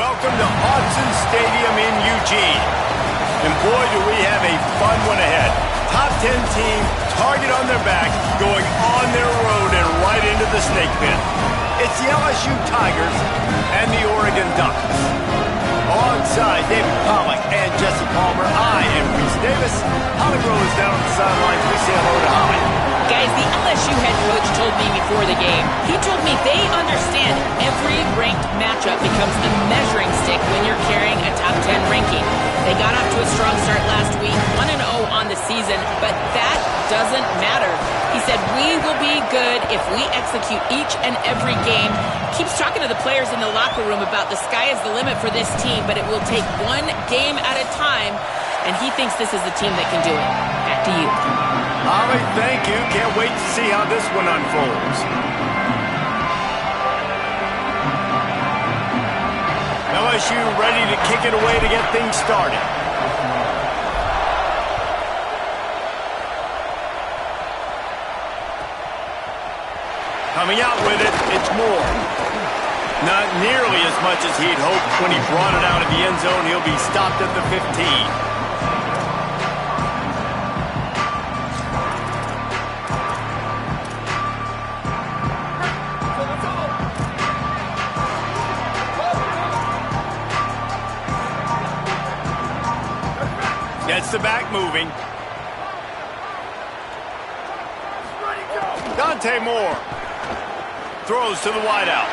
Welcome to Autzen Stadium in Eugene. And boy, do we have a fun one ahead. Top 10 team, target on their back, going on their road and right into the snake pit. It's the LSU Tigers and the Oregon Ducks. Alongside David Pollack and Jesse Palmer, I am Reese Davis. Holly Rowe is down on the sidelines. We say hello to Holly. Guys, the LSU head coach told me before the game, he told me they understand every ranked matchup becomes a measuring stick when you're carrying a top 10 ranking. They got off to a strong start last week, 1-0 on the season, but that doesn't matter. He said, we will be good if we execute each and every game. Keeps talking to the players in the locker room about the sky is the limit for this team, but it will take one game at a time, and he thinks this is the team that can do it. Back to you. Holly, thank you. Can't wait to see how this one unfolds. LSU ready to kick it away to get things started. Coming out with it, it's Moore. Not nearly as much as he'd hoped when he brought it out of the end zone. He'll be stopped at the 15. Gets the back moving. Dante Moore throws to the wideout.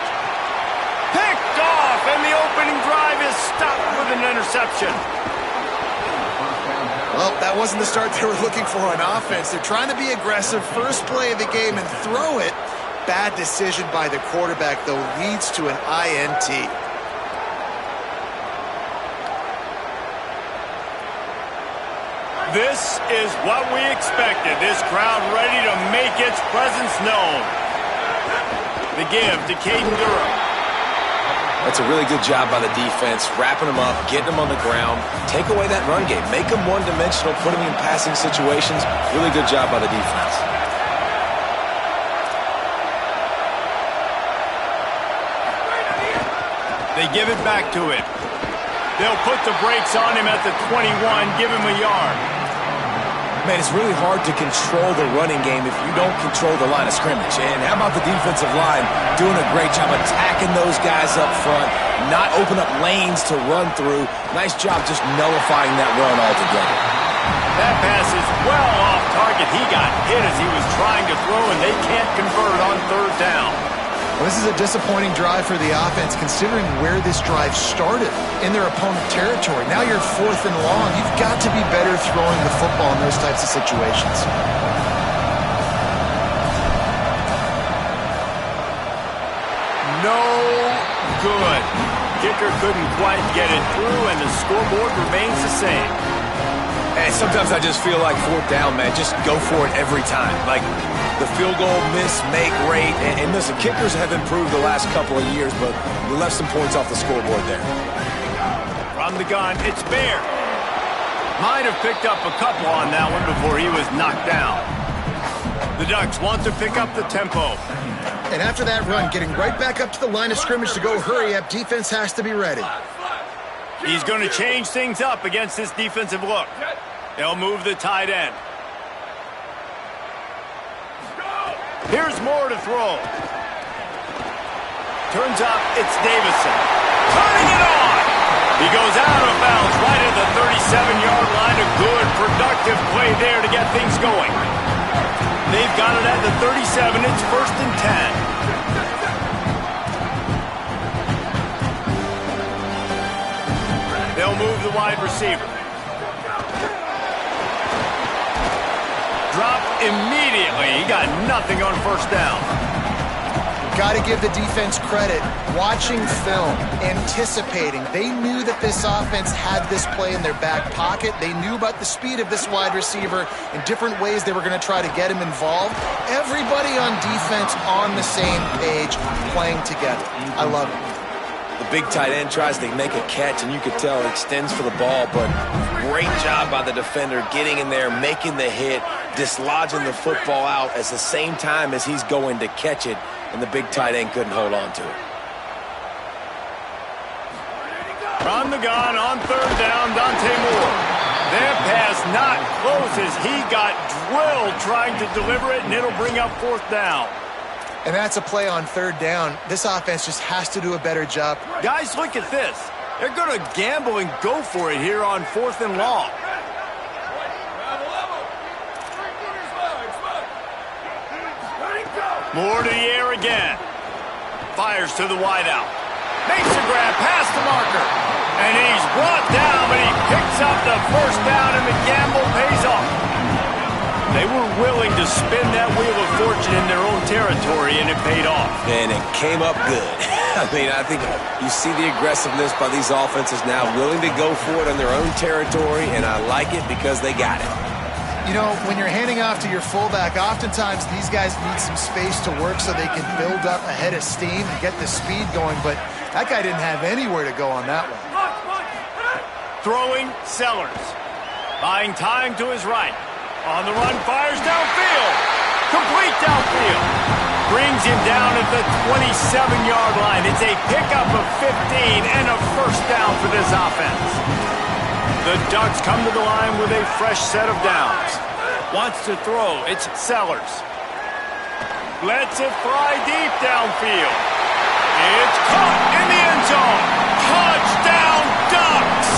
Picked off, and the opening drive is stopped with an interception. Well, that wasn't the start they were looking for on offense. They're trying to be aggressive, first play of the game, and throw it. Bad decision by the quarterback, though, leads to an INT. This is what we expected. This crowd ready to make its presence known. The give to Caden Durham. That's a really good job by the defense, wrapping them up, getting them on the ground. Take away that run game. Make them one-dimensional, put them in passing situations. Really good job by the defense. They give it back to him. They'll put the brakes on him at the 21, give him a yard. Man, it's really hard to control the running game if you don't control the line of scrimmage. And how about the defensive line doing a great job attacking those guys up front, not open up lanes to run through. Nice job just nullifying that run altogether. That pass is well off target. He got hit as he was trying to throw, and they can't convert on third down. Well, this is a disappointing drive for the offense, considering where this drive started, in their opponent territory. Now you're 4th and long. You've got to be better throwing the football in those types of situations. No good. Kicker couldn't quite get it through, and the scoreboard remains the same. And sometimes I just feel like 4th down, man. Just go for it every time. Like the field goal miss, make rate. And listen, kickers have improved the last couple of years, but we left some points off the scoreboard there. From the gun, it's Bear. Might have picked up a couple on that one before he was knocked down. The Ducks want to pick up the tempo. And after that run, getting right back up to the line of scrimmage to go hurry up, defense has to be ready. He's going to change things up against this defensive look. They'll move the tight end. Here's Moore to throw. Turns up, it's Davison. Turning it on! He goes out of bounds right at the 37-yard line. A good, productive play there to get things going. They've got it at the 37. It's 1st and 10. They'll move the wide receiver. Drop immediately. He got nothing on 1st down. Got to give the defense credit. Watching film, anticipating. They knew that this offense had this play in their back pocket. They knew about the speed of this wide receiver and different ways they were going to try to get him involved. Everybody on defense on the same page, playing together. I love it. The big tight end tries to make a catch, and you could tell it extends for the ball, but great job by the defender getting in there, making the hit, dislodging the football out at the same time as he's going to catch it, and the big tight end couldn't hold on to it. From the gun on third down, Dante Moore. Their pass not close as he got drilled trying to deliver it, and it'll bring up fourth down. And that's a play on third down. This offense just has to do a better job. Guys, look at this. They're going to gamble and go for it here on fourth and long. Moore to the air again. Fires to the wideout. Makes a grab past the marker. And he's brought down, but he picks up the first down, and the gamble pays off. They were willing to spin that wheel of fortune in their own territory, and it paid off. And it came up good. I mean, I think you see the aggressiveness by these offenses now, willing to go for it on their own territory, and I like it because they got it. You know, when you're handing off to your fullback, oftentimes these guys need some space to work so they can build up a head of steam and get the speed going, but that guy didn't have anywhere to go on that one. Throwing Sellers. Buying time to his right. On the run, fires downfield. Complete downfield. Brings him down at the 27-yard line. It's a pickup of 15 and a first down for this offense. The Ducks come to the line with a fresh set of downs. Wants to throw. It's Sellers. Lets it fly deep downfield. It's caught in the end zone. Touchdown, Ducks!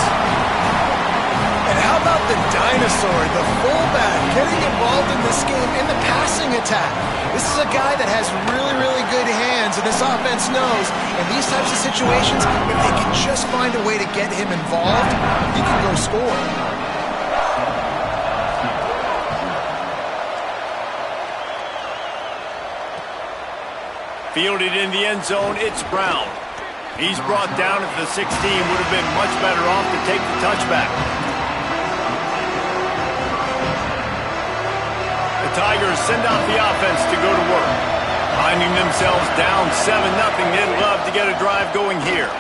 And how about the dinosaur, the fullback, getting involved in this game in the passing attack? This is a guy that has really, really good hands, and this offense knows in these types of situations, if they can just find a way to get him involved, he can go score. Fielded in the end zone, it's Brown. He's brought down at the 16, would have been much better off to take the touchback. The Tigers send out the offense to go to work. Finding themselves down 7-0, they'd love to get a drive going here.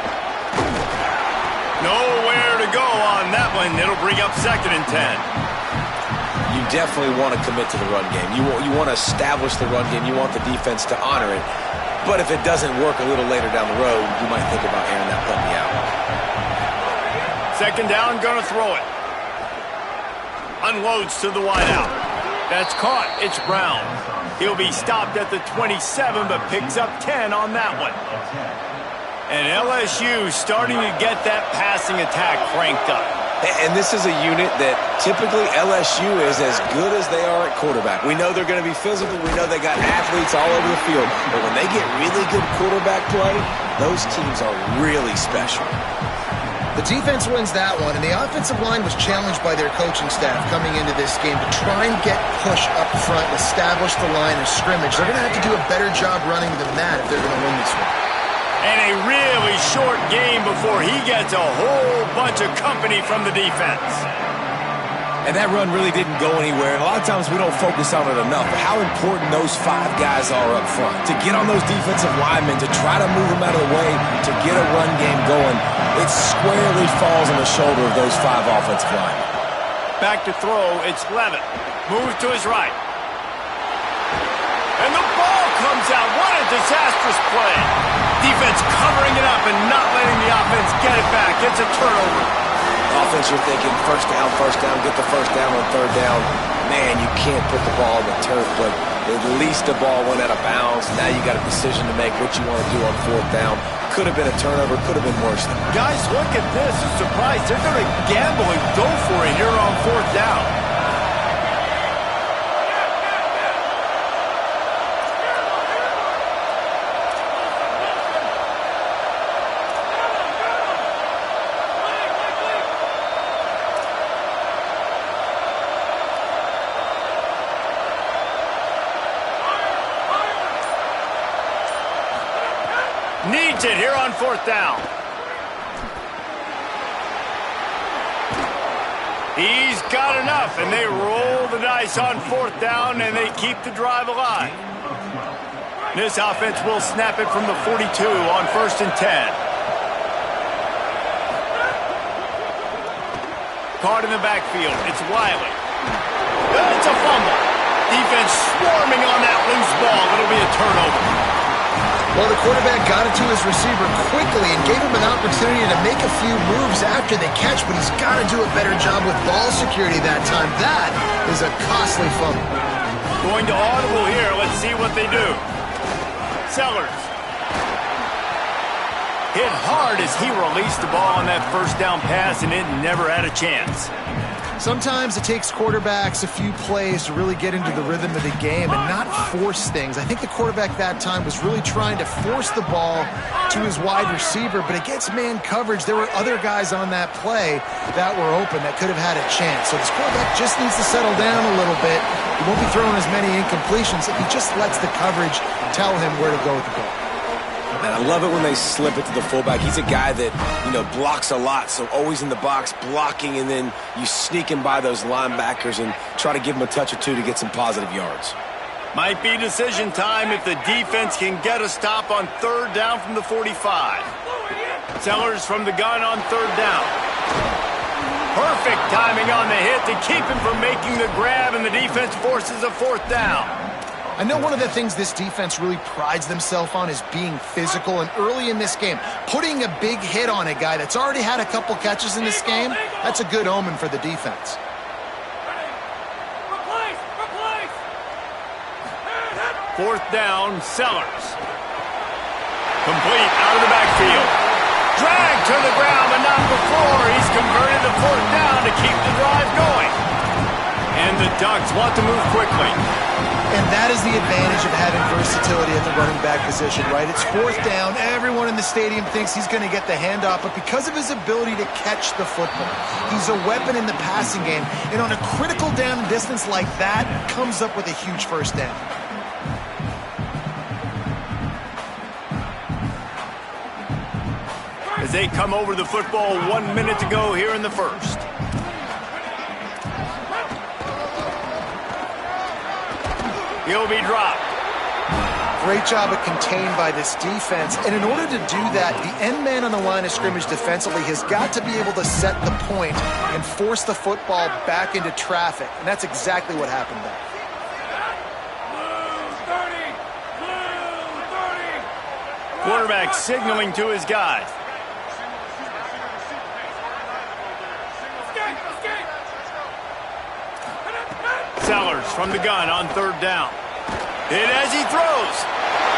Nowhere to go on that one. It'll bring up 2nd and 10. You definitely want to commit to the run game. You want to establish the run game. You want the defense to honor it. But if it doesn't work a little later down the road, you might think about airing that puppy out. 2nd down, gonna throw it. Unloads to the wideout. That's caught. It's Brown. He'll be stopped at the 27, but picks up 10 on that one. And LSU starting to get that passing attack cranked up. And this is a unit that typically LSU is as good as they are at quarterback. We know they're going to be physical. We know they got athletes all over the field. But when they get really good quarterback play, those teams are really special. The defense wins that one, and the offensive line was challenged by their coaching staff coming into this game to try and get push up front and establish the line of scrimmage. They're going to have to do a better job running than that if they're going to win this one. And a really short game before he gets a whole bunch of company from the defense. And that run really didn't go anywhere. And a lot of times we don't focus on it enough. But how important those 5 guys are up front. To get on those defensive linemen, to try to move them out of the way, to get a run game going, it squarely falls on the shoulder of those 5 offensive linemen. Back to throw, it's Levitt. Moves to his right. And the ball comes out. What a disastrous play. Defense covering it up and not letting the offense get it back. It's a turnover. Offense, you're thinking first down, get the first down on 3rd down. Man, you can't put the ball on the turf, but at least the ball went out of bounds. Now you got a decision to make what you want to do on 4th down. Could have been a turnover, could have been worse than that. Guys, look at this. I'm surprised. They're going to gamble and go for it here on 4th down. Needs it here on 4th down. He's got enough, and they roll the dice on 4th down, and they keep the drive alive. This offense will snap it from the 42 on 1st and 10. Caught in the backfield. It's Wiley. It's a fumble. Defense swarming on that loose ball. It'll be a turnover. Well, the quarterback got it to his receiver quickly and gave him an opportunity to make a few moves after the catch, but he's got to do a better job with ball security that time. That is a costly fumble. Going to audible here. Let's see what they do. Sellers. Hit hard as he released the ball on that first down pass, and it never had a chance. Sometimes it takes quarterbacks a few plays to really get into the rhythm of the game and not force things. I think the quarterback that time was really trying to force the ball to his wide receiver, but against man coverage, there were other guys on that play that were open that could have had a chance. So this quarterback just needs to settle down a little bit. He won't be throwing as many incompletions if he just lets the coverage tell him where to go with the ball. And I love it when they slip it to the fullback. He's a guy that, blocks a lot, so always in the box blocking, and then you sneak him by those linebackers and try to give him a touch or two to get some positive yards. Might be decision time if the defense can get a stop on third down from the 45. Sellers from the gun on third down. Perfect timing on the hit to keep him from making the grab, and the defense forces a fourth down. I know one of the things this defense really prides themselves on is being physical, and early in this game, putting a big hit on a guy that's already had a couple catches in this game, that's a good omen for the defense. Fourth down, Sellers. Complete out of the backfield. Dragged to the ground, but not before. He's converted the fourth down to keep the drive going. And the Ducks want to move quickly. And that is the advantage of having versatility at the running back position, right? It's fourth down. Everyone in the stadium thinks he's going to get the handoff, but because of his ability to catch the football, he's a weapon in the passing game. And on a critical down and distance like that, comes up with a huge first down. As they come over the football, 1 minute to go here in the first. He'll be dropped. Great job of contained by this defense. And in order to do that, the end man on the line of scrimmage defensively has got to be able to set the point and force the football back into traffic. And that's exactly what happened there. Quarterback signaling to his guys. Sellers from the gun on third down. Hit as he throws.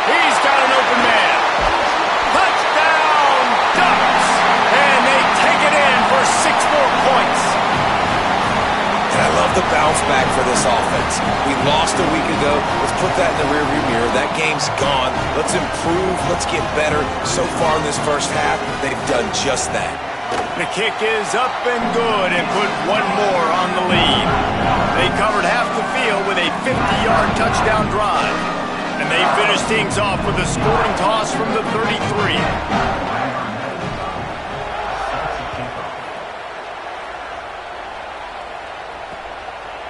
He's got an open man. Touchdown, Ducks! And they take it in for 6 more points. And I love the bounce back for this offense. We lost a week ago. Let's put that in the rearview mirror. That game's gone. Let's improve. Let's get better. So far in this first half, they've done just that. The kick is up and good and put one more on the lead. They covered half the field with a 50-yard touchdown drive. And they finished things off with a scoring toss from the 33.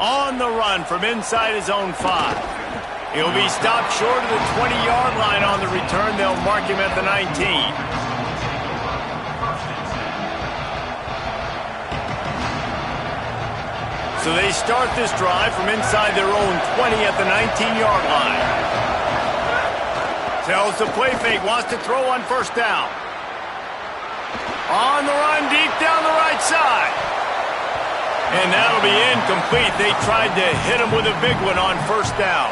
On the run from inside his own 5. He'll be stopped short of the 20-yard line on the return. They'll mark him at the 19. So they start this drive from inside their own 20 at the 19-yard line. Tells the play fake, wants to throw on first down. On the run, deep down the right side. And that'll be incomplete. They tried to hit him with a big one on first down.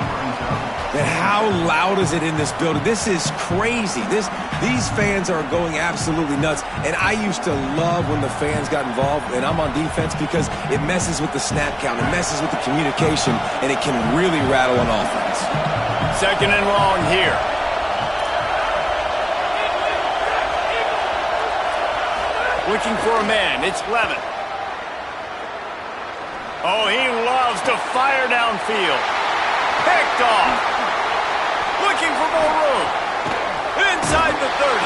And how loud is it in this building? This is crazy. These fans are going absolutely nuts. And I used to love when the fans got involved, and I'm on defense, because it messes with the snap count, it messes with the communication, and it can really rattle an offense. Second and long here. Looking for a man. It's Levin. Oh, he loves to fire downfield. Picked off. Looking for more room. Inside the 30.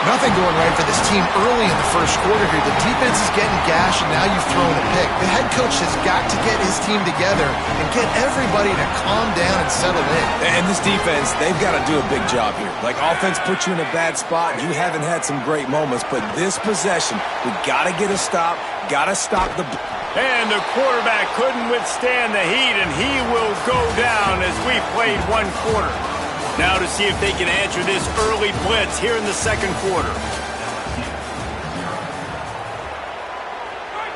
Nothing going right for this team early in the first quarter here. The defense is getting gashed, and now you've thrown a pick. The head coach has got to get his team together and get everybody to calm down and settle in. And this defense, they've got to do a big job here. Like, offense puts you in a bad spot. You haven't had some great moments, but this possession, we got to get a stop, got to stop the... And the quarterback couldn't withstand the heat, and he will go down as we played one quarter. Now to see if they can answer this early blitz here in the second quarter.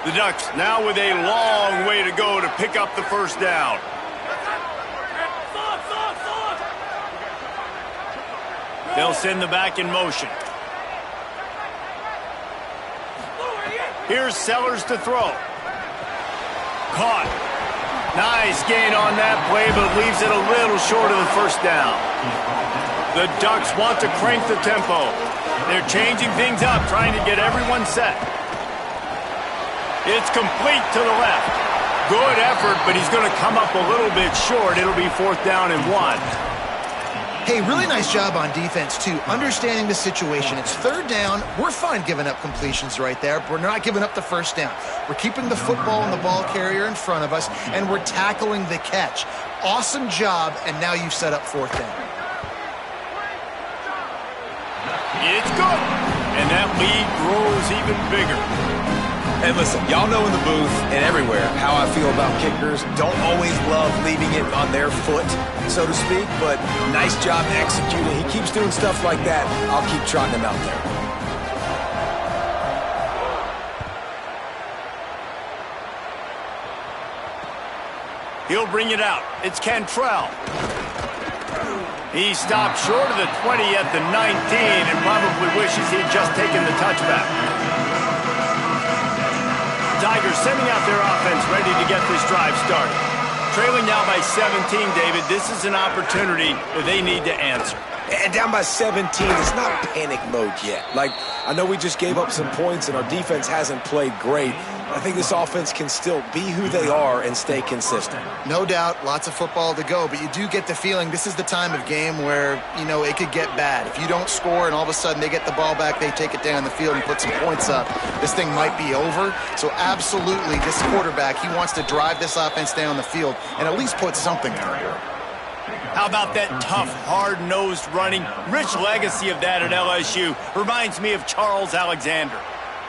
The Ducks now with a long way to go to pick up the first down. They'll send the back in motion. Here's Sellers to throw. Caught. Nice gain on that play, but leaves it a little short of the first down. The Ducks want to crank the tempo. They're changing things up, trying to get everyone set. It's complete to the left. Good effort, but he's going to come up a little bit short. It'll be 4th down and 1. Hey, really nice job on defense, too, understanding the situation. It's 3rd down. We're fine giving up completions right there, but we're not giving up the first down. We're keeping the football and the ball carrier in front of us, and we're tackling the catch. Awesome job, and now you've set up 4th down. It's good, and that lead grows even bigger. And listen, y'all know in the booth and everywhere how I feel about kickers. Don't always love leaving it on their foot, so to speak, but nice job executing. He keeps doing stuff like that. I'll keep trotting him out there. He'll bring it out. It's Cantrell. He stopped short of the 20 at the 19 and probably wishes he'd just taken the touchback. Tigers sending out their offense ready to get this drive started. Trailing now by 17, David. This is an opportunity that they need to answer. And down by 17, it's not panic mode yet. Like, I know we just gave up some points and our defense hasn't played great. I think this offense can still be who they are and stay consistent. No doubt, lots of football to go, but you do get the feeling this is the time of game where, you know, it could get bad. If you don't score and all of a sudden they get the ball back, they take it down the field and put some points up, this thing might be over. So absolutely, this quarterback, he wants to drive this offense down the field and at least put something on it. How about that tough, hard-nosed running? Rich legacy of that at LSU. Reminds me of Charles Alexander.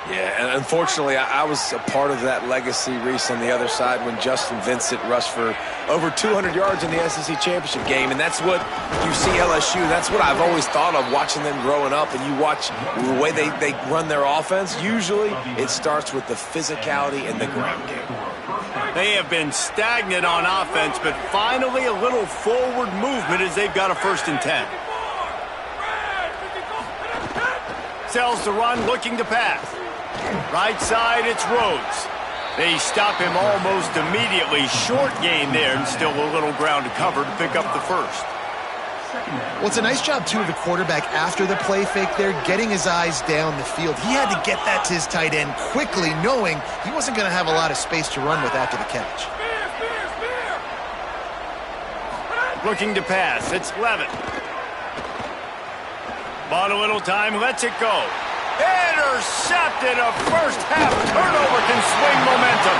Yeah, and unfortunately, I was a part of that legacy, Reese, on the other side when Justin Vincent rushed for over 200 yards in the SEC Championship game, and that's what you see LSU. That's what I've always thought of watching them growing up, and you watch the way they run their offense. Usually, it starts with the physicality and the ground game. They have been stagnant on offense, but finally a little forward movement as they've got a 1st and 10. Sells the run, looking to pass. Right side, it's Rhodes. They stop him almost immediately. Short gain there, and still a little ground to cover to pick up the 1st. Well, it's a nice job, too, of the quarterback after the play fake there, getting his eyes down the field. He had to get that to his tight end quickly, knowing he wasn't going to have a lot of space to run with after the catch. Looking to pass, it's Levitt. Bought a little time, lets it go. Intercepted. A first-half turnover can swing momentum.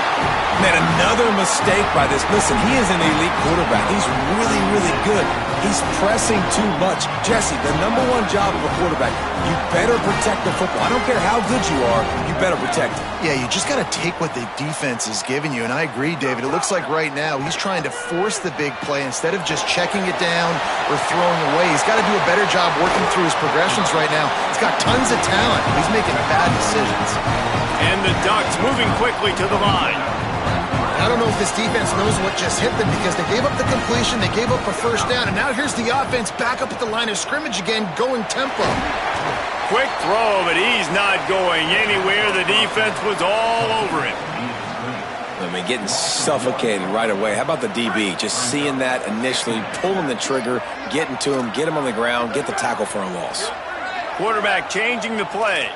Man, another mistake by this. Listen, he is an elite quarterback. He's really, really good. He's pressing too much. Jesse, the #1 job of a quarterback, you better protect the football. I don't care how good you are, you better protect it. Yeah, you just got to take what the defense is giving you, and I agree, David. It looks like right now he's trying to force the big play instead of just checking it down or throwing away. He's got to do a better job working through his progressions right now. He's got tons of talent. He's making bad decisions. And the Ducks moving quickly to the line. I don't know if this defense knows what just hit them because they gave up the completion, they gave up a 1st down, and now here's the offense back up at the line of scrimmage again, going tempo. Quick throw, but he's not going anywhere. The defense was all over him. I mean, getting suffocated right away. How about the DB? Just seeing that initially, pulling the trigger, getting to him, get him on the ground, get the tackle for a loss. Quarterback changing the play.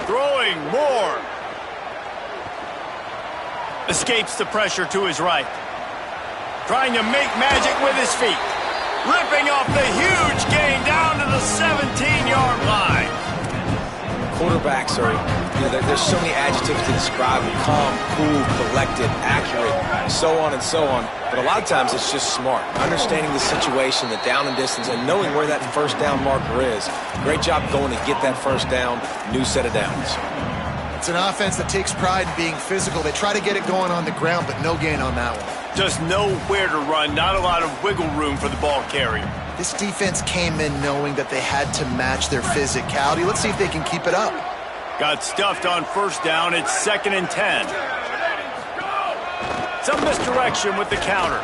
Throwing more. Escapes the pressure to his right. Trying to make magic with his feet. Ripping off the huge gain down to the 17-yard line. Quarterbacks are, there's so many adjectives to describe them. Calm, cool, collected, accurate, so on and so on. But a lot of times it's just smart. Understanding the situation, the down and distance, and knowing where that 1st down marker is. Great job going to get that 1st down, new set of downs. It's an offense that takes pride in being physical. They try to get it going on the ground, but no gain on that one. Just nowhere to run, not a lot of wiggle room for the ball carrier. This defense came in knowing that they had to match their physicality. Let's see if they can keep it up. Got stuffed on first down. It's 2nd and 10. Some misdirection with the counter.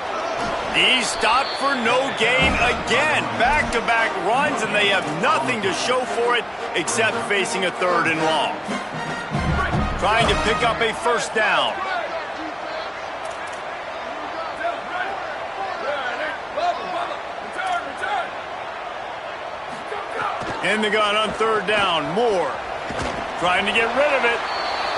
He's stopped for no gain again. Back-to-back runs, and they have nothing to show for it except facing a 3rd and long. Trying to pick up a first down. In the gun on 3rd down. Moore trying to get rid of it.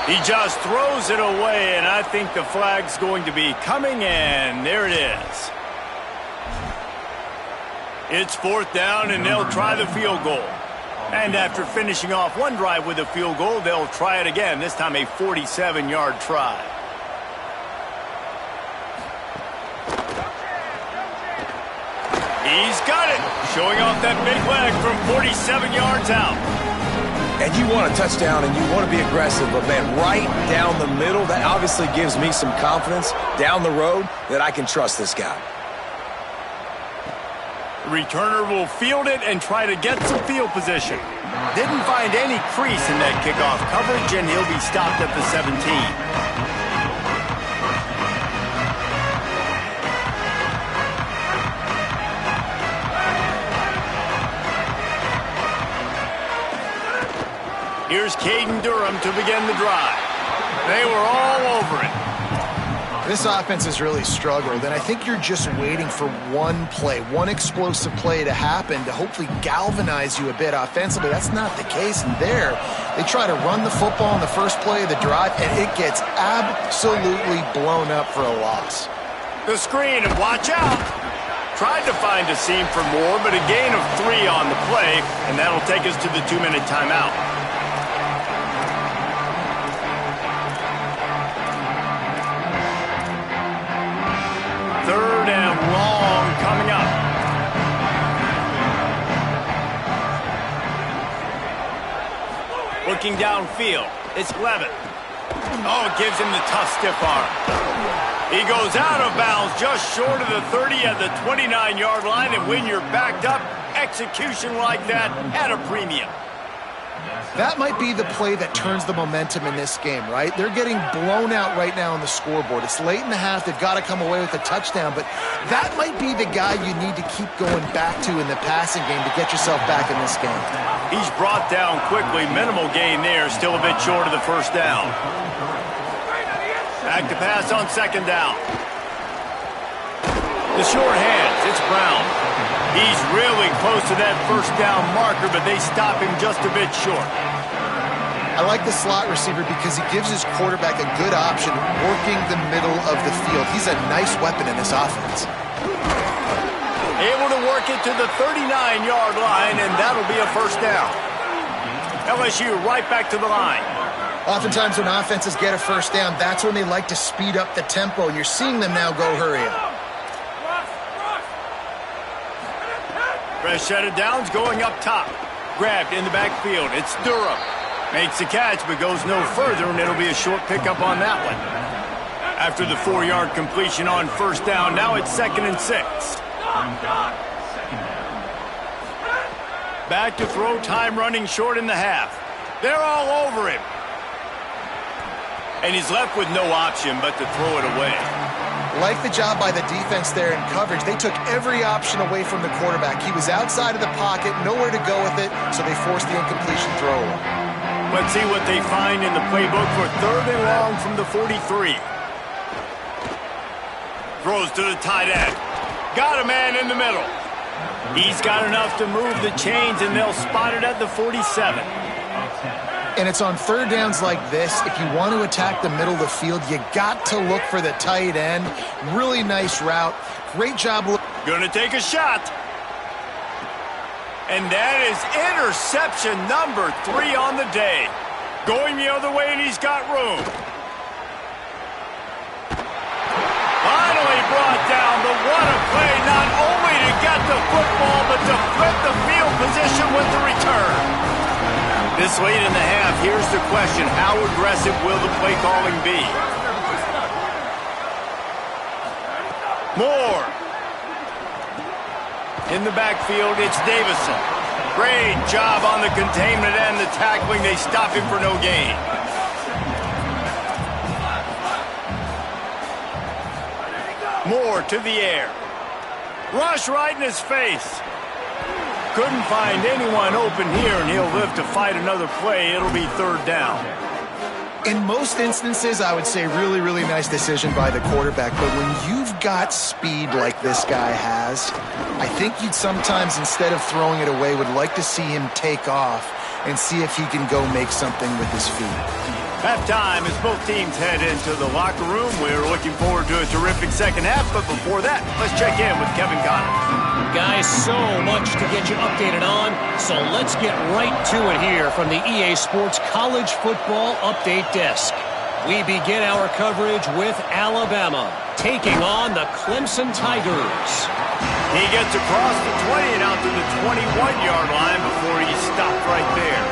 He just throws it away, and I think the flag's going to be coming in. There it is. It's 4th down, and they'll try the field goal. And after finishing off one drive with a field goal, they'll try it again, this time a 47-yard try. He's got it, showing off that big leg from 47 yards out. And you want a touchdown and you want to be aggressive, but, man, right down the middle, that obviously gives me some confidence down the road that I can trust this guy. The returner will field it and try to get some field position. Didn't find any crease in that kickoff coverage, and he'll be stopped at the 17. Here's Caden Durham to begin the drive. They were all over it. This offense has really struggled, and I think you're just waiting for one play, one explosive play to happen to hopefully galvanize you a bit offensively. That's not the case, and there they try to run the football in the first play of the drive, and it gets absolutely blown up for a loss. The screen, and watch out. Tried to find a seam for Moore, but a gain of 3 on the play, and that'll take us to the 2-minute timeout. Third and long coming up. Looking downfield, it's Levitt. Oh, it gives him the tough stiff arm. He goes out of bounds just short of the 30 at the 29-yard line, and when you're backed up, execution like that at a premium. That might be the play that turns the momentum in this game, right? They're getting blown out right now on the scoreboard. It's late in the half. They've got to come away with a touchdown, but that might be the guy you need to keep going back to in the passing game to get yourself back in this game. He's brought down quickly. Minimal gain there. Still a bit short of the first down. Back to pass on 2nd down. The short hands. It's Brown. He's really close to that first down marker, but they stop him just a bit short. I like the slot receiver because he gives his quarterback a good option working the middle of the field. He's a nice weapon in this offense. Able to work it to the 39-yard line, and that'll be a first down. LSU right back to the line. Oftentimes when offenses get a first down, that's when they like to speed up the tempo, and you're seeing them now go hurry up. Fresh set of downs going up top. Grabbed in the backfield. It's Durham. Makes the catch, but goes no further, and it'll be a short pickup on that one. After the 4-yard completion on first down, now it's 2nd and 6. Back to throw, time running short in the half. They're all over him. And he's left with no option but to throw it away. Like the job by the defense there in coverage. They took every option away from the quarterback. He was outside of the pocket, nowhere to go with it, so they forced the incompletion throw. Let's see what they find in the playbook for 3rd and long from the 43. Throws to the tight end. Got a man in the middle. He's got enough to move the chains, and they'll spot it at the 47. And it's on 3rd downs like this. If you want to attack the middle of the field, you got to look for the tight end. Really nice route. Great job. Gonna take a shot. And that is interception number 3 on the day. Going the other way, and he's got room. Finally brought down, but what a play, not only to get the football, but to flip the field position with the return. This late in the half, here's the question. How aggressive will the play calling be? Moore. In the backfield, it's Davison. Great job on the containment and the tackling. They stop him for no gain. Moore to the air. Rush right in his face. Couldn't find anyone open here, and he'll live to fight another play. It'll be third down. In most instances, I would say really, really nice decision by the quarterback. But when you've got speed like this guy has, I think you'd sometimes, instead of throwing it away, would like to see him take off and see if he can go make something with his feet. Halftime as both teams head into the locker room. We're looking forward to a terrific second half. But before that, let's check in with Kevin Connors. Guys, so much to get you updated on, so let's get right to it here from the EA Sports College Football Update Desk. We begin our coverage with Alabama taking on the Clemson Tigers. He gets across the 20 and out to the 21-yard line before he's stopped right there.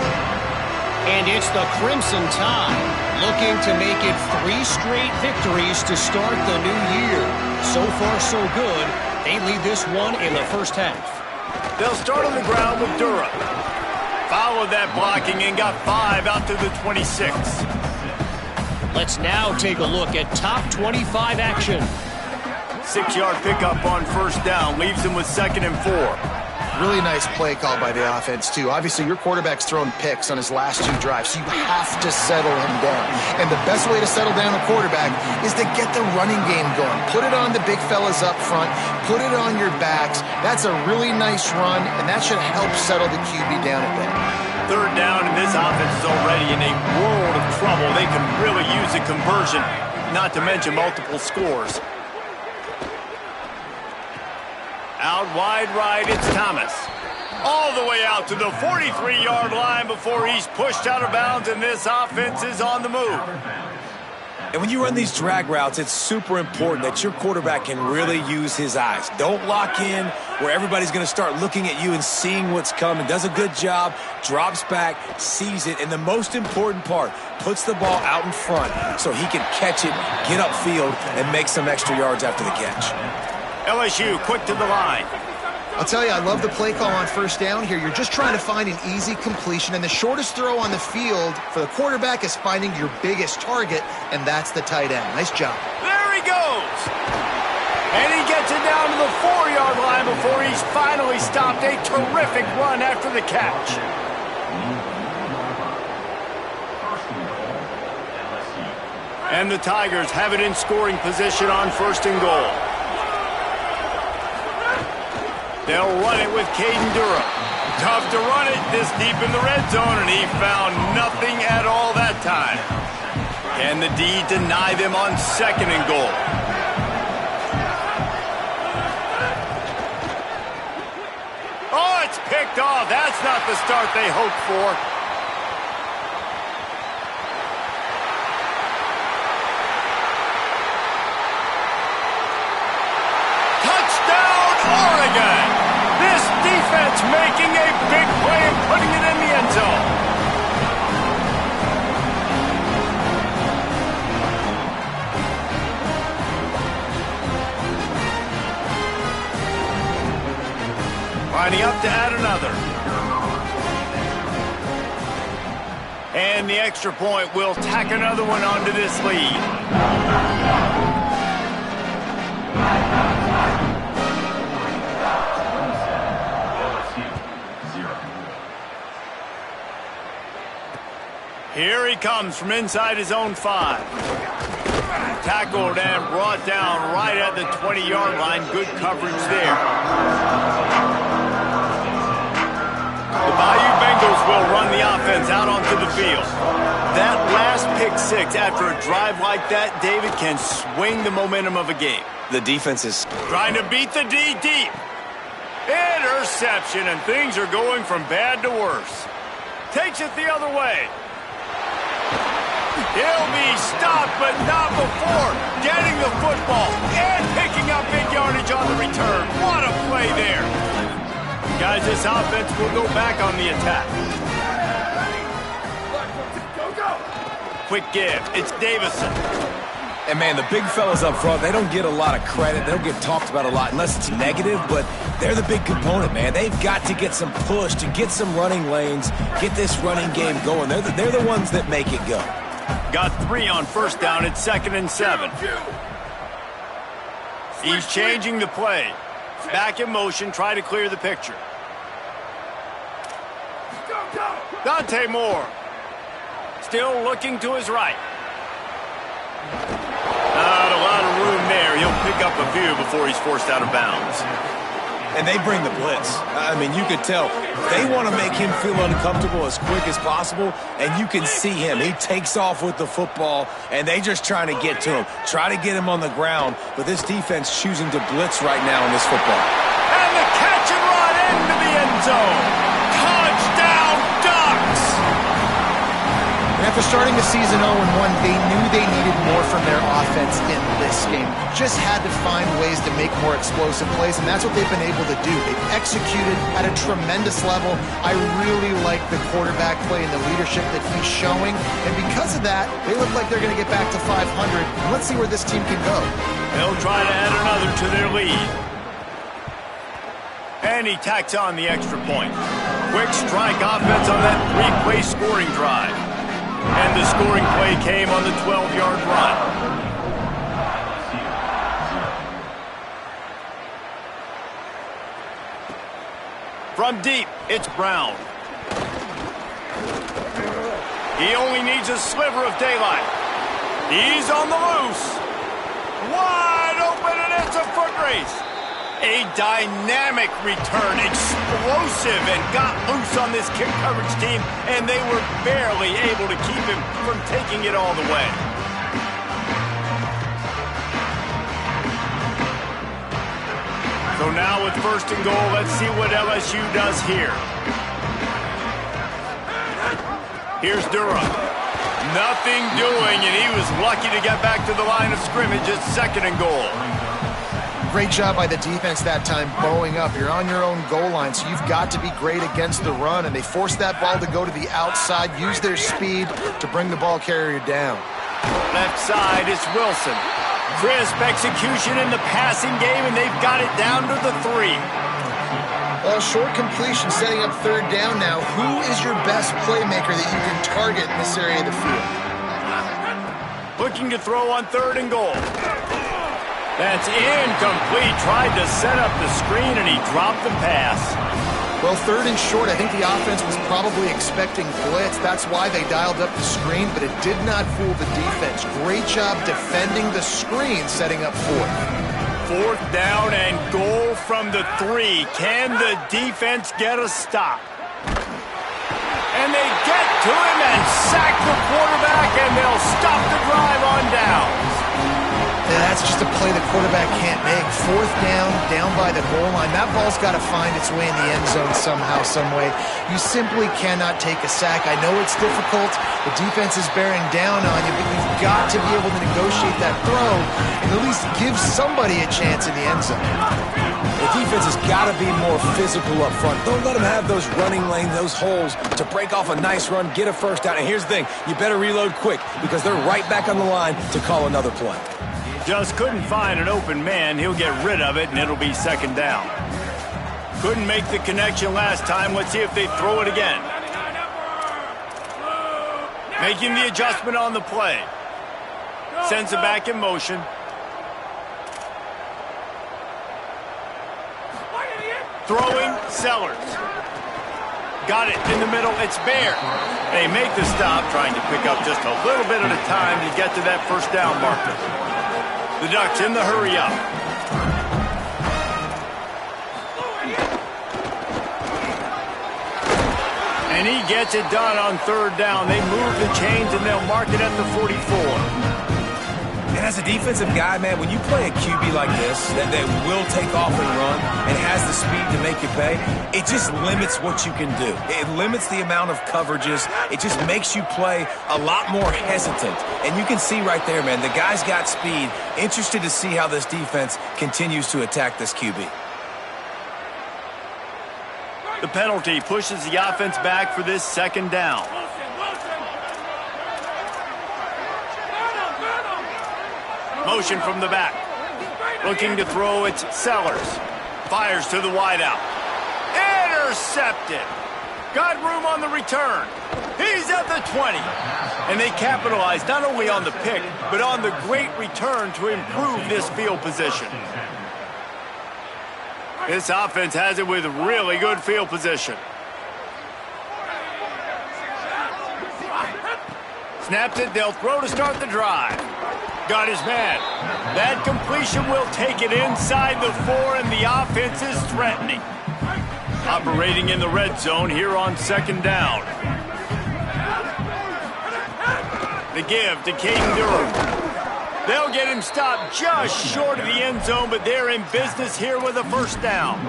And it's the Crimson Tide looking to make it 3 straight victories to start the new year. So far, so good. They lead this one in the first half. They'll start on the ground with Durham. Followed that blocking and got 5 out to the 26. Let's now take a look at top 25 action. 6-yard pickup on first down leaves him with 2nd and 4. Really nice play call by the offense, too. Obviously, your quarterback's thrown picks on his last 2 drives, so you have to settle him down. And the best way to settle down a quarterback is to get the running game going. Put it on the big fellas up front. Put it on your backs. That's a really nice run, and that should help settle the QB down a bit. Third down, and this offense is already in a world of trouble. They can really use a conversion, not to mention multiple scores. Out wide right, it's Thomas. All the way out to the 43-yard line before he's pushed out of bounds, and this offense is on the move. And when you run these drag routes, it's super important that your quarterback can really use his eyes. Don't lock in where everybody's going to start looking at you and seeing what's coming. Does a good job, drops back, sees it, and the most important part, puts the ball out in front so he can catch it, get upfield, and make some extra yards after the catch. LSU quick to the line. I'll tell you, I love the play call on first down here. You're just trying to find an easy completion, and the shortest throw on the field for the quarterback is finding your biggest target, and that's the tight end. Nice job. There he goes. And he gets it down to the 4-yard line before he's finally stopped. A terrific run after the catch. And the Tigers have it in scoring position on 1st and goal. They'll run it with Caden Durham. Tough to run it this deep in the red zone, and he found nothing at all that time. Can the D deny them on 2nd and goal? Oh, it's picked off. That's not the start they hoped for. Touchdown, Oregon! This defense making a big play and putting it in the end zone. Lining up to add another. And the extra point will tack another one onto this lead. Here he comes from inside his own 5. Tackled and brought down right at the 20-yard line. Good coverage there. The Bayou Bengals will run the offense out onto the field. That last pick 6 after a drive like that, David, can swing the momentum of a game. The defense is trying to beat the D deep. Interception, and things are going from bad to worse. Takes it the other way. He'll be stopped, but not before getting the football and picking up big yardage on the return. What a play there. Guys, this offense will go back on the attack. Quick give. It's Davison. And, man, the big fellas up front, they don't get a lot of credit. They don't get talked about a lot unless it's negative, but they're the big component, man. They've got to get some push, to get some running lanes, get this running game going. They're the ones that make it go. Got 3 on first down at 2nd and 7. He's changing the play. Back in motion, try to clear the picture. Dante Moore. Still looking to his right. Not a lot of room there. He'll pick up a few before he's forced out of bounds. And they bring the blitz. I mean, you could tell they want to make him feel uncomfortable as quick as possible, and you can see him. He takes off with the football, and they just trying to get to him, try to get him on the ground, but this defense choosing to blitz right now in this football. And the catch and run into the end zone. Touchdown, Ducks! After starting the season 0-1, they knew they needed more from their offense in this game. Just had to find ways to make more explosive plays, and that's what they've been able to do. They've executed at a tremendous level. I really like the quarterback play and the leadership that he's showing, and because of that, they look like they're going to get back to 500. And let's see where this team can go. They'll try to add another to their lead. And he tacks on the extra point. Quick strike offense on that 3-play scoring drive. And the scoring play came on the 12-yard run. From deep, it's Brown. He only needs a sliver of daylight. He's on the loose. Wide open, and it's a foot race. A dynamic return, explosive, and got loose on this kick coverage team, and they were barely able to keep him from taking it all the way. So now with 1st and goal, let's see what LSU does here. Here's Durham. Nothing doing, and he was lucky to get back to the line of scrimmage at 2nd and goal. Great job by the defense that time, bowing up. You're on your own goal line, so you've got to be great against the run, and they forced that ball to go to the outside, use their speed to bring the ball carrier down. Left side, it's Wilson. Crisp execution in the passing game, and they've got it down to the 3. Well, short completion, setting up 3rd down now. Who is your best playmaker that you can target in this area of the field? Looking to throw on 3rd and goal. That's incomplete. Tried to set up the screen, and he dropped the pass. Well, 3rd and short, I think the offense was probably expecting blitz. That's why they dialed up the screen, but it did not fool the defense. Great job defending the screen, setting up 4th. 4th down and goal from the 3. Can the defense get a stop? And they get to him and sack the quarterback, and they'll stop the drive on downs. That's just a play the quarterback can't make. 4th down, down by the goal line. That ball's got to find its way in the end zone somehow, some way. You simply cannot take a sack. I know it's difficult. The defense is bearing down on you, but you've got to be able to negotiate that throw and at least give somebody a chance in the end zone. The defense has got to be more physical up front. Don't let them have those running lanes, those holes to break off a nice run, get a 1st down. And here's the thing, you better reload quick because they're right back on the line to call another play. Just couldn't find an open man. He'll get rid of it, and it'll be 2nd down. Couldn't make the connection last time. Let's see if they throw it again. Making the adjustment on the play. Sends it back in motion. Throwing, Sellers. Got it in the middle. It's Bear. They make the stop, trying to pick up just a little bit at a time to get to that 1st down marker. The Ducks in the hurry up. And he gets it done on 3rd down. They move the chains, and they'll mark it at the 44. And as a defensive guy, man, when you play a QB like this that will take off and run and has the speed to make you pay, it just limits what you can do. It limits the amount of coverages. It just makes you play a lot more hesitant. And you can see right there, man, the guy's got speed. Interested to see how this defense continues to attack this QB. The penalty pushes the offense back for this 2nd down. Motion from the back. Looking to throw, it's Sellers. Fires to the wideout. Intercepted. Got room on the return. He's at the 20. And they capitalize not only on the pick, but on the great return to improve this field position. This offense has it with really good field position. Snapped it, they'll throw to start the drive. Got his man. That completion will take it inside the 4, and the offense is threatening. Operating in the red zone here on 2nd down. The give to Caden Durham. They'll get him stopped just short of the end zone, but they're in business here with a 1st down.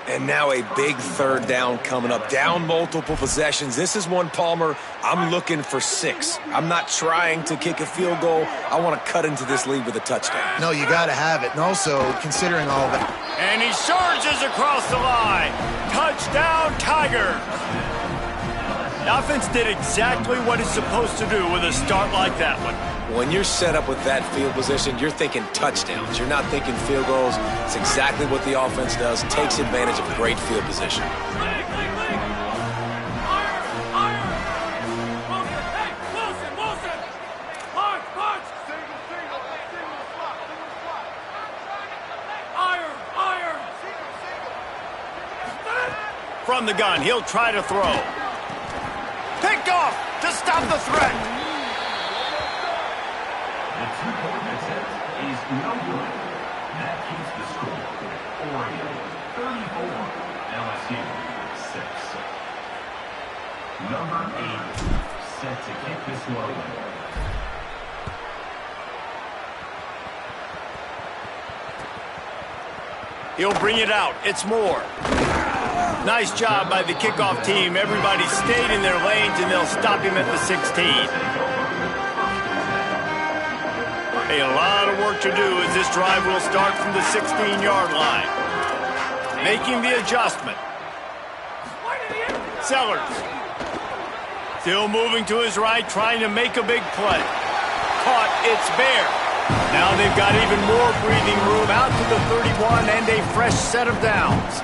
And now a big 3rd down coming up. Down multiple possessions. This is one, Palmer, I'm looking for 6. I'm not trying to kick a field goal. I want to cut into this lead with a touchdown. No, you got to have it. And also, considering all of that. And he surges across the line. Touchdown, Tigers. The offense did exactly what it's supposed to do with a start like that one. When you're set up with that field position, you're thinking touchdowns. You're not thinking field goals. It's exactly what the offense does. Takes advantage of great field position. From the gun, he'll try to throw. Picked off to stop the threat. The 2-point attempt is no good. That keeps the score. Oregon 34, LSU 6. Number 8 set to kick this one away. He'll bring it out. It's Moore. Nice job by the kickoff team. Everybody stayed in their lanes, and they'll stop him at the 16. A lot of work to do as this drive will start from the 16-yard line. Making the adjustment. Sellers. Still moving to his right, trying to make a big play. Caught, it's Bear. Now they've got even more breathing room out to the 31 and a fresh set of downs.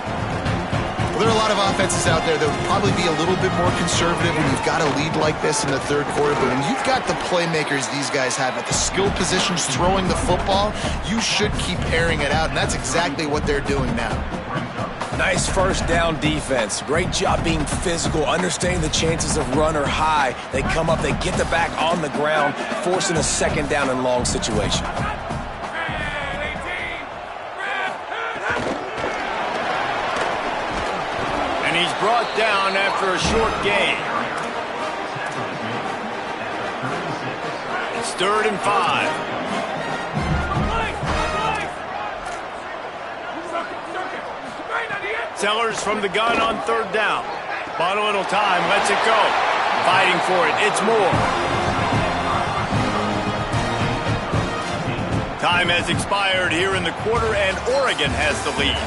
Well, there are a lot of offenses out there that would probably be a little bit more conservative when you've got a lead like this in the 3rd quarter. But when you've got the playmakers these guys have at the skill positions throwing the football, you should keep airing it out. And that's exactly what they're doing now. Nice 1st down defense. Great job being physical, understanding the chances of run are high. They come up, they get the back on the ground, forcing a 2nd down and long situation. And he's brought down after a short gain. It's 3rd and 5. Sellers from the gun on 3rd down. Bought a little time, lets it go. Fighting for it, it's Moore. Time has expired here in the quarter, and Oregon has the lead.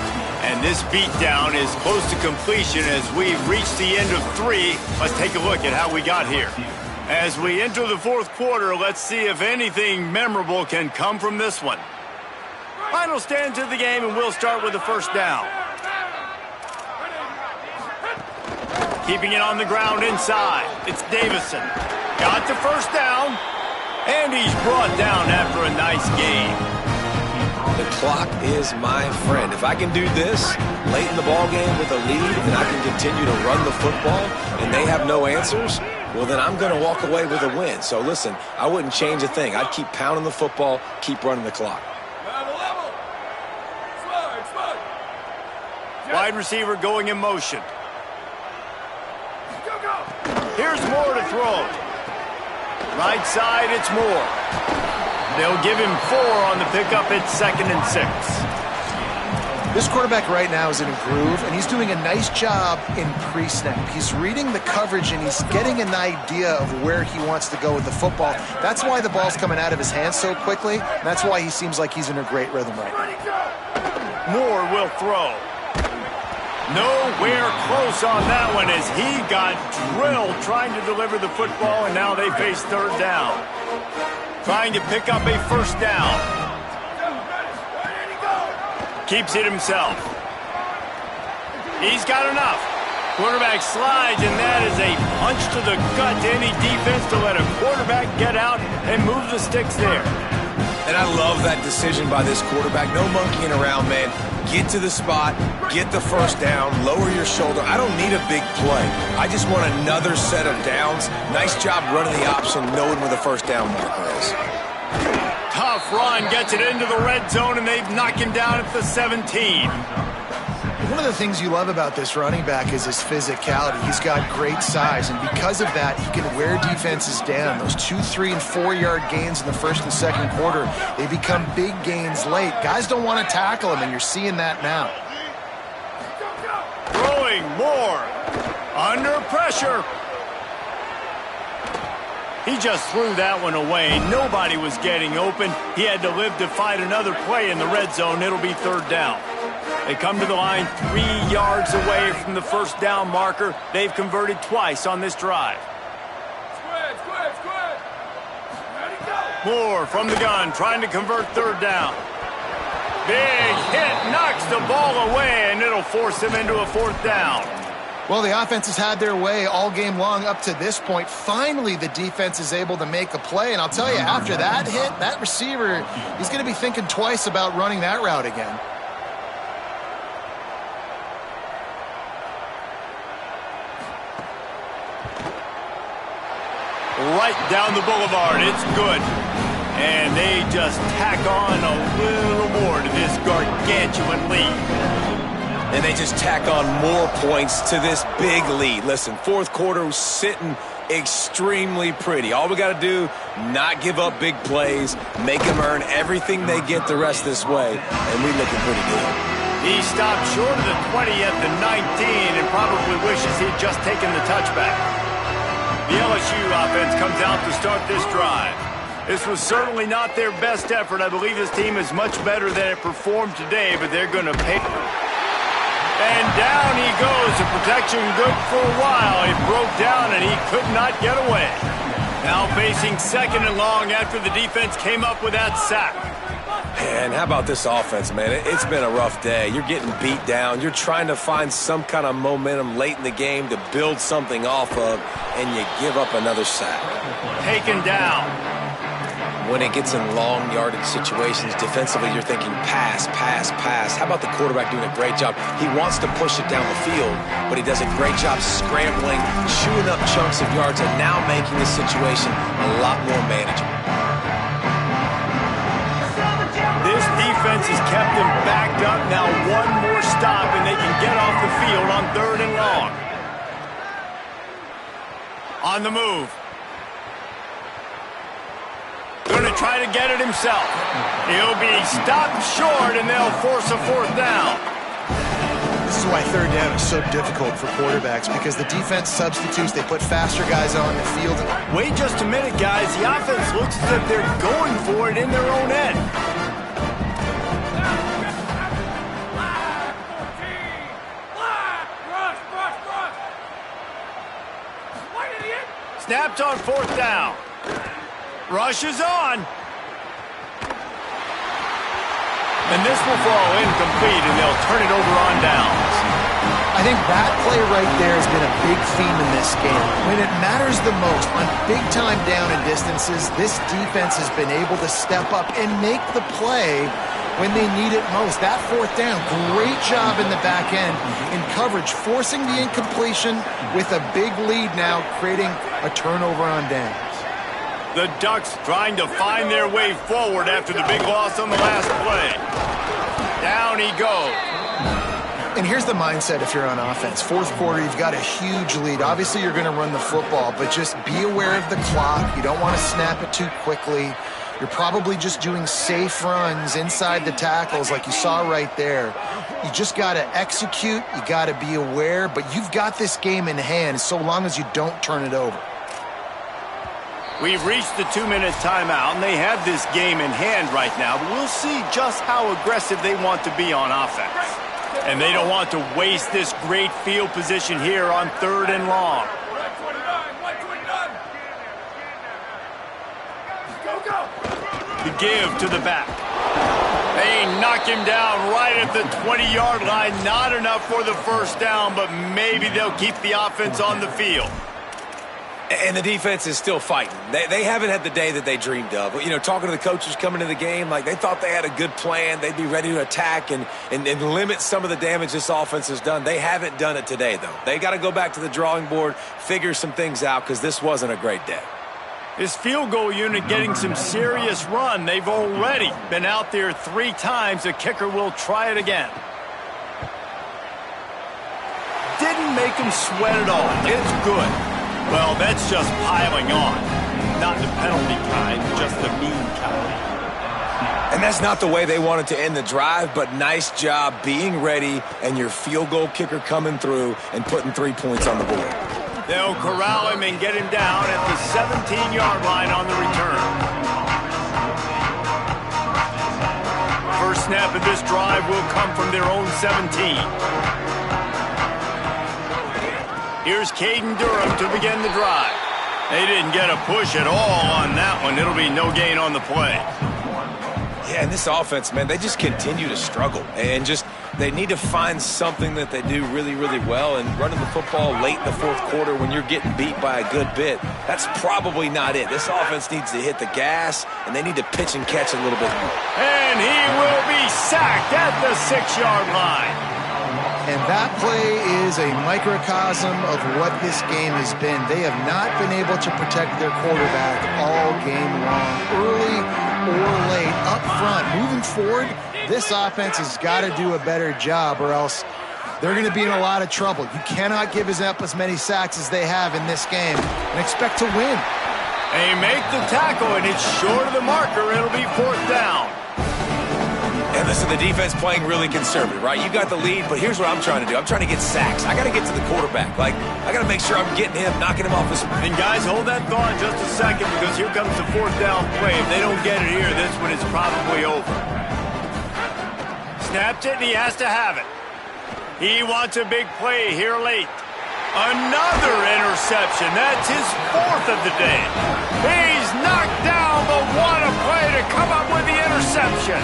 And this beatdown is close to completion as we've reached the end of 3. Let's take a look at how we got here. As we enter the 4th quarter, let's see if anything memorable can come from this one. Final stands of the game, and we'll start with the 1st down. Keeping it on the ground inside. It's Davison. Got the 1st down. And he's brought down after a nice gain. The clock is my friend. If I can do this late in the ball game with a lead and I can continue to run the football and they have no answers, well, then I'm going to walk away with a win. So, listen, I wouldn't change a thing. I'd keep pounding the football, keep running the clock. Wide receiver going in motion. Here's Moore to throw. Right side, it's Moore. They'll give him 4 on the pickup. It's 2nd and 6. This quarterback right now is in a groove, and he's doing a nice job in pre-snap. He's reading the coverage, and he's getting an idea of where he wants to go with the football. That's why the ball's coming out of his hands so quickly, and that's why he seems like he's in a great rhythm right now. Moore will throw. Nowhere close on that one as he got drilled trying to deliver the football, and now they face 3rd down. trying to pick up a first down. Keeps it himself. He's got enough. Quarterback slides, and that is a punch to the gut to any defense to let a quarterback get out and move the sticks there. And I love that decision by this quarterback. No monkeying around, man. Get to the spot, get the first down, lower your shoulder. I don't need a big play. I just want another set of downs. Nice job running the option, knowing where the first down marker is. Tough run, gets it into the red zone, and they've knocked him down at the 17. One of the things you love about this running back is his physicality. He's got great size, and because of that, he can wear defenses down. Those 2, 3, and 4-yard gains in the first and second quarter, they become big gains late. Guys don't want to tackle him, and you're seeing that now. Throwing more. Under pressure. He just threw that one away. Nobody was getting open. He had to live to fight another play in the red zone. It'll be third down. They come to the line 3 yards away from the first down marker. They've converted twice on this drive. Moore from the gun, trying to convert third down. Big hit, knocks the ball away, and it'll force him into a fourth down. Well, the offense has had their way all game long up to this point. Finally, the defense is able to make a play, and I'll tell you, after that hit, that receiver, he's going to be thinking twice about running that route again. Right down the boulevard. It's good. And they just tack on a little more to this gargantuan lead. And they just tack on more points to this big lead. Listen, fourth quarter was sitting extremely pretty. All we got to do, not give up big plays, make them earn everything they get the rest this way, and we're looking pretty good. He stopped short of the 20 at the 19 and probably wishes he'd just taken the touchback. The LSU offense comes out to start this drive. This was certainly not their best effort. I believe this team is much better than it performed today, but they're going to pay. And down he goes. The protection good for a while. It broke down, and he could not get away. Now facing second and long after the defense came up with that sack. And how about this offense, man? It's been a rough day. You're getting beat down. You're trying to find some kind of momentum late in the game to build something off of, and you give up another sack. Taken down. When it gets in long yardage situations, defensively, you're thinking pass, pass, pass. How about the quarterback doing a great job? He wants to push it down the field, but he does a great job scrambling, chewing up chunks of yards, and now making the situation a lot more manageable. This defense has kept them backed up. Now one more stop, and they can get off the field on third and long. On the move. Going to try to get it himself. He'll be stopped short, and they'll force a fourth down. This is why third down is so difficult for quarterbacks, because the defense substitutes. They put faster guys on the field. Wait just a minute, guys. The offense looks as if they're going for it in their own end. Snapped on fourth down. Rush is on. And this will fall incomplete, and they'll turn it over on downs. I think that play right there has been a big theme in this game. When it matters the most, on big-time down and distances, this defense has been able to step up and make the play when they need it most. That fourth down, great job in the back end in coverage, forcing the incompletion with a big lead now, creating a turnover on downs. The Ducks trying to find their way forward after the big loss on the last play. Down he goes. And here's the mindset if you're on offense. Fourth quarter, you've got a huge lead. Obviously, you're going to run the football, but just be aware of the clock. You don't want to snap it too quickly. You're probably just doing safe runs inside the tackles like you saw right there. You just got to execute. You got to be aware, but you've got this game in hand so long as you don't turn it over. We've reached the 2-minute timeout, and they have this game in hand right now, but we'll see just how aggressive they want to be on offense. And they don't want to waste this great field position here on third and long. The give to the back. They knock him down right at the 20-yard line. Not enough for the first down, but maybe they'll keep the offense on the field. And the defense is still fighting. They haven't had the day that they dreamed of. You know, talking to the coaches coming to the game, like they thought they had a good plan. They'd be ready to attack and limit some of the damage this offense has done. They haven't done it today, though. They got to go back to the drawing board, figure some things out, because this wasn't a great day. This field goal unit getting some serious run. They've already been out there 3 times. The kicker will try it again. Didn't make him sweat at all. It's good. Well, that's just piling on. Not the penalty kind, just the mean kind. And that's not the way they wanted to end the drive, but nice job being ready and your field goal kicker coming through and putting 3 points on the board. They'll corral him and get him down at the 17-yard line on the return. First snap of this drive will come from their own 17. Here's Caden Durham to begin the drive. They didn't get a push at all on that one. It'll be no gain on the play. Yeah, and this offense, man, they just continue to struggle. And just they need to find something that they do really, really well. And running the football late in the fourth quarter when you're getting beat by a good bit, that's probably not it. This offense needs to hit the gas, and they need to pitch and catch a little bit more. And he will be sacked at the 6-yard line. And that play is a microcosm of what this game has been. They have not been able to protect their quarterback all game long, early or late, up front. Moving forward, this offense has got to do a better job or else they're going to be in a lot of trouble. You cannot give up as many sacks as they have in this game and expect to win. They make the tackle, and it's short of the marker. It'll be 4th down. And listen, the defense playing really conservative, right? You got the lead, but here's what I'm trying to do. I'm trying to get sacks. I got to get to the quarterback. Like, I got to make sure I'm getting him, knocking him off his... And guys, hold that thought just a second, because here comes the 4th down play. If they don't get it here, this one is probably over. Snapped it, and he has to have it. He wants a big play here late. Another interception. That's his 4th of the day. He's knocked down, but what a play to come up with the interception.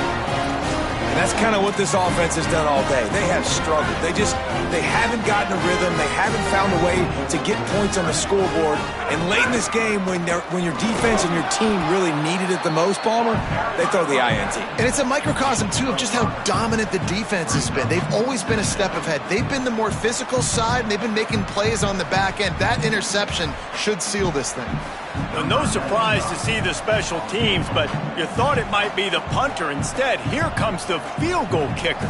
And that's kind of what this offense has done all day. They have struggled. They haven't gotten a rhythm. They haven't found a way to get points on the scoreboard. And late in this game, when your defense and your team really needed it the most, Palmer, they throw the INT. And it's a microcosm, too, of just how dominant the defense has been. They've always been a step ahead. They've been the more physical side, and they've been making plays on the back end. That interception should seal this thing. Well, no surprise to see the special teams, but you thought it might be the punter. Instead, here comes the field goal kicker.